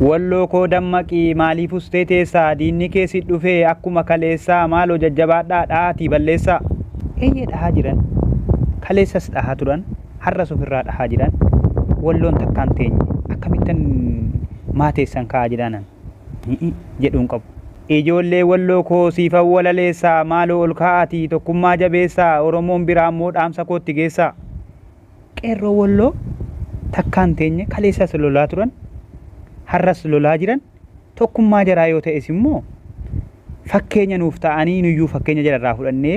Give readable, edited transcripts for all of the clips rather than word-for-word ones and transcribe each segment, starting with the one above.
Walloo koo dammaqii maaliif ustee teessaa diinni keessi dhufee akkuma kaleessaa maaloo jajjabaadhaa dhahaatii balleessaa. Eeyyee dhahaa jiran kaleessas dhahaa turan har'as ofirraa dhahaa jiran walloon takkaan teenye akkamittan maateessan ka'aa jiraanan jedhuun qabu. Ijoollee walloo koo siifan walaleessaa maaloo ol ka'aatii tokkummaa jabeessaa Oromoon biraa immoo dhaamsa kootti geessaa. Qeerroo walloo takkaan teenye kaleessas lolaa turan har'as lolaa jiran tokkummaa jaraa yoo ta'es immoo fakkeenya nuuf ta'anii nuyyuu fakkeenya jararraa fudhannee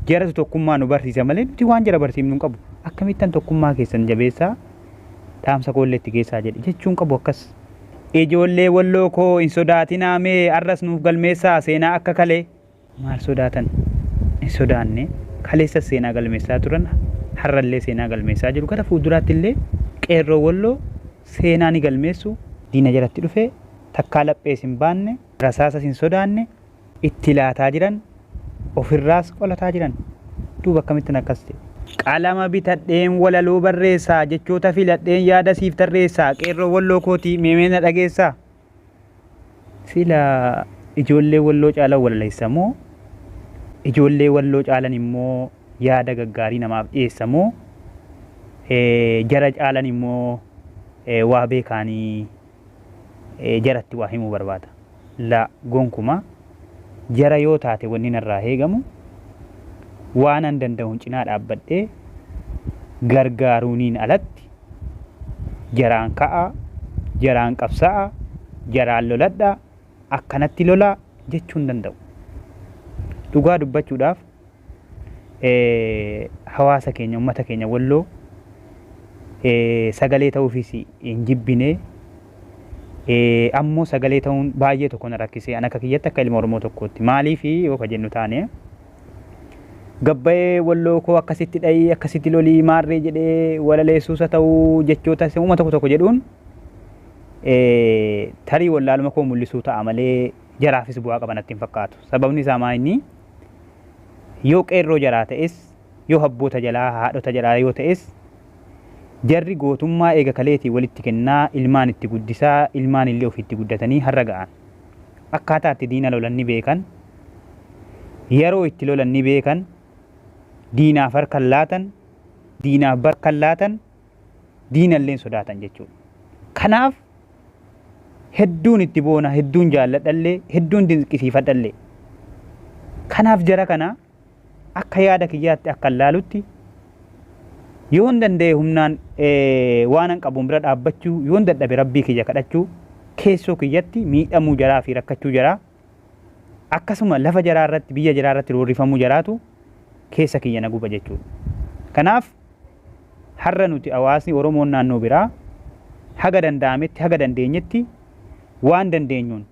jaratu tokkummaa nu barsiisa malee nuti waan jara barsiifnu hin qabu. Akkamittan tokkummaa keessan jabeessaa dhaamsa koolleetti geessaa jedhe jechuun qabu akkas. Ijoollee walloo koo hin sodaatinaa mee har'as nuuf galmeessaa seenaa akka kalee. Maal sodaatan? Hin sodaanne kaleessas seenaa galmeessaa turan har'allee seenaa galmeessaa jiru. Gara fuulduraatti illee qeerroo walloo seenaa ni galmeessu. Diina jalatti dhufee takkaa laphees hin baanne rasaasas hin sodaanne itti laataa jiran ofirraas qolataa jiran duuba akkamittiin akkas ta'e. Qalama bitadheen walaloo barreessaa jechoota filadheen yaada siif tarreessaa qeerroo walloo kootii meemeena dhageessaa. Sila ijoollee walloo caalan walaleessa moo ijoollee walloo caalan immoo yaada gaggaarii namaaf dhiyeessa moo jara caalan immoo waa beekaanii jaratti waa himuu barbaada. La gonkuma jara yoo taate wanni narraa eegamu waan an danda'uun cinaa dhaabbadhee gargaaruuniin alatti jaraan ka'a, jaraan qabsa'a, jaraan loladha, akkanatti lolaa jechuun danda'u. Dhugaa dubbachuudhaaf hawaasa keenya uummata keenya walloo sagalee ta'uufis hin jibbinee ammoo sagalee ta'uun baay'ee tokko na rakkisee an akka kiyyatti akka ilma Oromoo tokkootti maaliif yoo ka jennu taane gabbayee walloo koo akkasitti dhayii akkasitti lolii maarree jedhee walaleessuusa ta'uu jechoota uuma tokko tokko jedhuun tarii wallaaluma koo mul'isuu ta'a malee jaraafis bu'aa qaban natti hin fakkaatu. Sababni isaa maayinni yoo qeerroo jaraa ta'es yoo abboota jalaa haadhota jalaa yoo ta'es jarri gootummaa eega kaleetii walitti kennaa ilmaan itti guddisaa ilmaan illee ofiitti guddatanii har'a ga'an. Akkaataa itti diina lolan ni beekan yeroo itti lolan ni beekan diinaaf harkan laatan diinaaf barkan laatan diinalleen sodaatan jechuudha. Kanaaf hedduun itti boona hedduun jaalladhallee hedduun dinqisiifadhallee. Kanaaf jara kana akka yaada kiyyaatti akka laalutti yoon danda'e humnaan waan an qabuun bira dhaabbachuu yoon dadhabe rabbii kiyya kadhachuu keessoo kiyyatti miidhamuu jaraa fi rakkachuu jaraa akkasuma lafa jaraa irratti biyya jaraa irratti roorrifamuu jaraatu keessa kiyya na guba jechuudha. Kanaaf har'a nuti hawaasni Oromoon naannoo biraa haga danda'ametti haga dandeenyetti waan dandeenyuun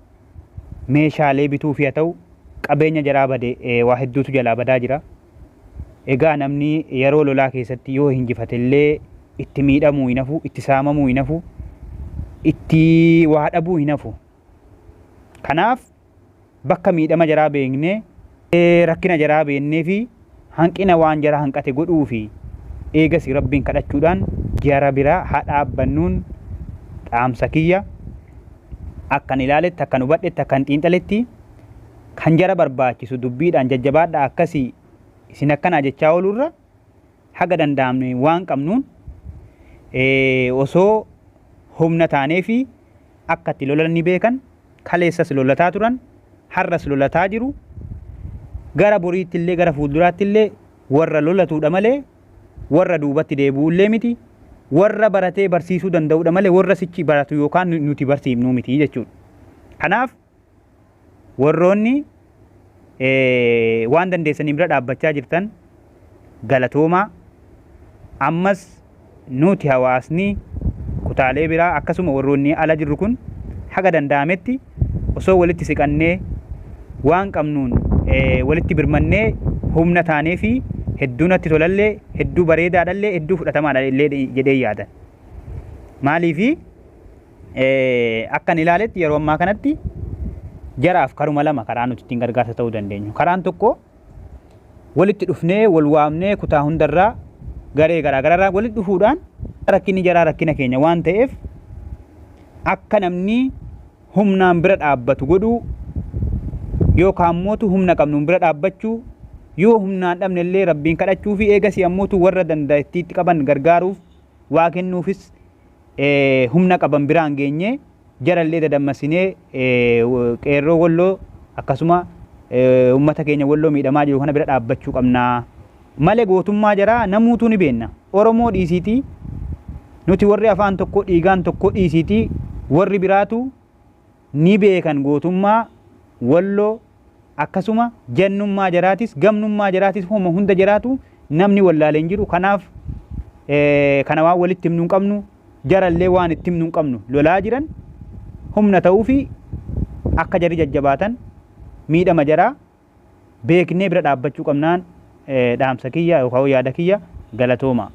meeshaalee bituuf haa ta'u qabeenya jaraa badee waa hedduutu jalaa badaa jira. Egaa namni yeroo lolaa keessatti yoo hinjifatellee itti miidhamuu hin hafu, itti saamamuu hin hafu, itti waa dhabuu hin hafu. Kanaaf bakka miidhama jaraa beeknee rakkina jaraa beeknee fi hanqina waan jaraa hanqate godhuu fi eegas rabbiin kadhachuudhaan jara biraa haa dhaabbannuun dhaamsa kiyya akkan ilaaletti akkan hubadhetti akkan xiinxaletti kan jara barbaachisu dubbiidhaan jajjabaadhaa akkasii isin akkanaa jechaa oolurra haga danda'amne waan qabnuun osoo humna taanee fi akka itti lolan ni beekan kaleessas lolataa turan har'as lolataa jiru gara boriitti illee gara fuulduraatti illee warra lolatuudha malee warra duubatti deebi'ullee miti warra baratee barsiisuu danda'uudha malee warra sichi baratu yookaan nuti barsiifnu miti jechuudha. Kanaaf warroonni waan dandeessanii bira dhaabbachaa jirtan galatoomaa ammas nuti hawaasni kutaalee biraa akkasuma warroonni ala jirru kun haga danda'ametti osoo walitti siqannee waan qabnuun walitti birmannee humna taanee fi hedduu natti tolallee hedduu bareedaadhallee hedduu fudhatamaadhallee jedhee yaadan. Maaliifi akkan ilaaletti yeroo ammaa kanatti jaraaf karuma lama karaa nuti ittiin gargaarsa ta'uu dandeenyu. Karaan tokko walitti dhufnee wal waamnee kutaa hundarraa garee garaagaraarraa walitti dhufuudhaan rakkinni jaraa rakkina keenya waan ta'eef akka namni humnaan bira dhaabbatu godhuu yookaan mootu humna qabnuun bira dhaabbachuu yoo humnaan dhabne illee rabbiin kadhachuu fi eegasii ammootu warra dandeettiitti qaban gargaaruuf waa kennuufis humna qaban biraan geenye jarallee dadammasinee qeerroo walloo akkasuma ummata keenya walloo miidhamaa jiru kana bira dhaabbachuu qabnaa malee gootummaa jaraa namuutu ni beenna Oromoo dhiisiitii nuti warri afaan tokko dhiigaan tokko dhiisiitii warri biraatu ni beekan gootummaa walloo akkasuma jannummaa jaraatis gamnummaa jaraatis homa hunda jaraatu namni wallaaleen jiru kanaaf kana waan walitti himnu hin qabnu jarallee waan itti himnu hin qabnu lolaa jiran humna ta'uu fi akka jarri jajjabaatan miidhama jaraa beeknee bira dhaabbachuu qabnaan dhaamsa kiyya yookaan yaada kiyya galatooma.